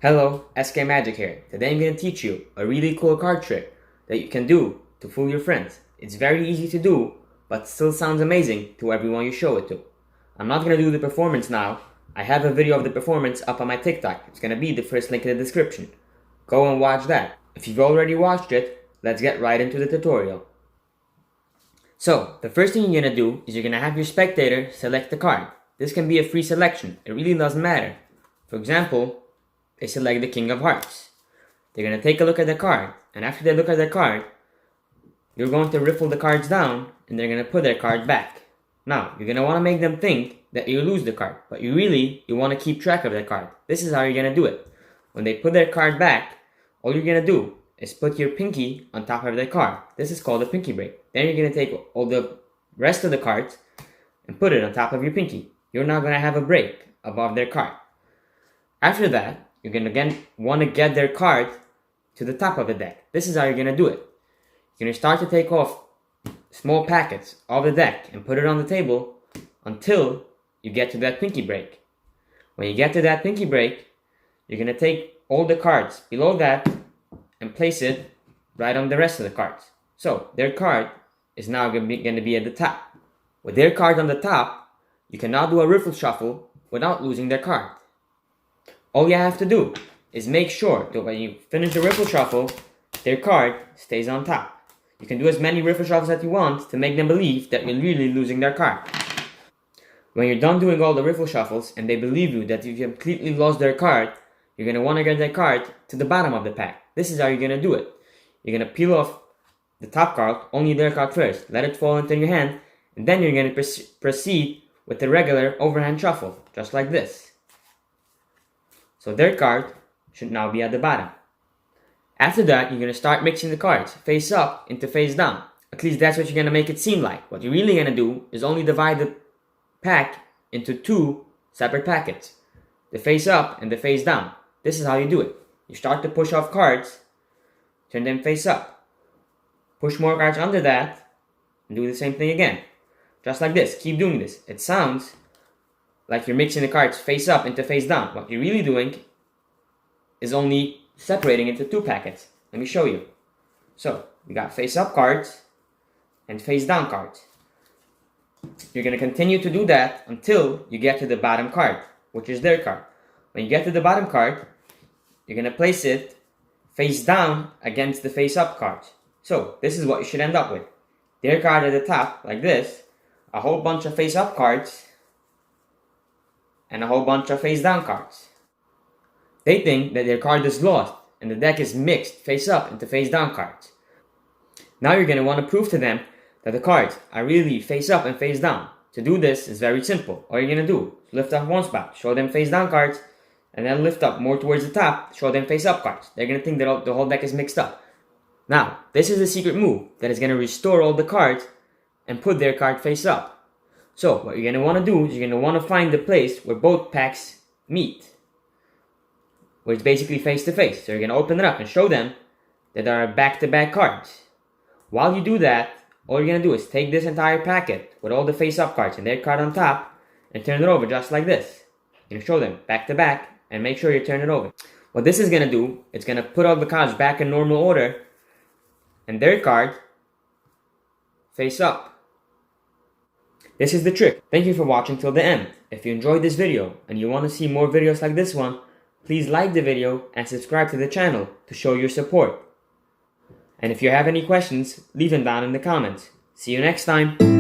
Hello, SK Magic here. Today I'm going to teach you a really cool card trick that you can do to fool your friends. It's very easy to do, but still sounds amazing to everyone you show it to. I'm not going to do the performance now. I have a video of the performance up on my TikTok. It's going to be the first link in the description. Go and watch that. If you've already watched it, let's get right into the tutorial. So, the first thing you're going to do is you're going to have your spectator select the card. This can be a free selection. It really doesn't matter. For example, they select the King of Hearts. They're going to take a look at the card, and after they look at the card, you're going to riffle the cards down, and they're going to put their card back. Now, you're going to want to make them think that you lose the card, but you want to keep track of the card. This is how you're going to do it. When they put their card back, all you're going to do is put your pinky on top of their card. This is called a pinky break. Then you're going to take all the rest of the cards and put it on top of your pinky. You're not going to have a break above their card. After that, you're going to want to get their card to the top of the deck. This is how you're going to do it. You're going to start to take off small packets of the deck and put it on the table until you get to that pinky break. When you get to that pinky break, you're going to take all the cards below that and place it right on the rest of the cards. So their card is now going to be at the top. With their card on the top, you cannot do a riffle shuffle without losing their card. All you have to do is make sure that when you finish the riffle shuffle, their card stays on top. You can do as many riffle shuffles as you want to make them believe that you're really losing their card. When you're done doing all the riffle shuffles and they believe you that you've completely lost their card, you're going to want to get their card to the bottom of the pack. This is how you're going to do it. You're going to peel off the top card, only their card first, let it fall into your hand, and then you're going to proceed with the regular overhand shuffle, just like this. So their card should now be at the bottom. After that, you're going to start mixing the cards face up into face down. At least that's what you're going to make it seem like. What you're really going to do is only divide the pack into two separate packets. The face up and the face down. This is how you do it. You start to push off cards, turn them face up. Push more cards under that, and do the same thing again. Just like this. Keep doing this. It sounds like you're mixing the cards face up into face down. What you're really doing is only separating into two packets. Let me show you. So, we got face up cards and face down cards. You're going to continue to do that until you get to the bottom card, which is their card. When you get to the bottom card, you're going to place it face down against the face up card. So, this is what you should end up with. Their card at the top, like this, a whole bunch of face up cards, and a whole bunch of face down cards. They think that their card is lost and the deck is mixed face up into face down cards. Now you're going to want to prove to them that the cards are really face up and face down. To do this is very simple. All you're going to do is lift up one spot, show them face down cards, and then lift up more towards the top, show them face up cards. They're going to think that the whole deck is mixed up. Now, this is a secret move that is going to restore all the cards and put their card face up. So, what you're going to want to do is you're going to want to find the place where both packs meet, where it's basically face to face. So you're going to open it up and show them that there are back-to-back cards. While you do that, all you're going to do is take this entire packet with all the face-up cards and their card on top and turn it over just like this. You're going to show them back-to-back and make sure you turn it over. What this is going to do, it's going to put all the cards back in normal order and their card face up. This is the trick. Thank you for watching till the end. If you enjoyed this video and you want to see more videos like this one, please like the video and subscribe to the channel to show your support. And if you have any questions, leave them down in the comments. See you next time.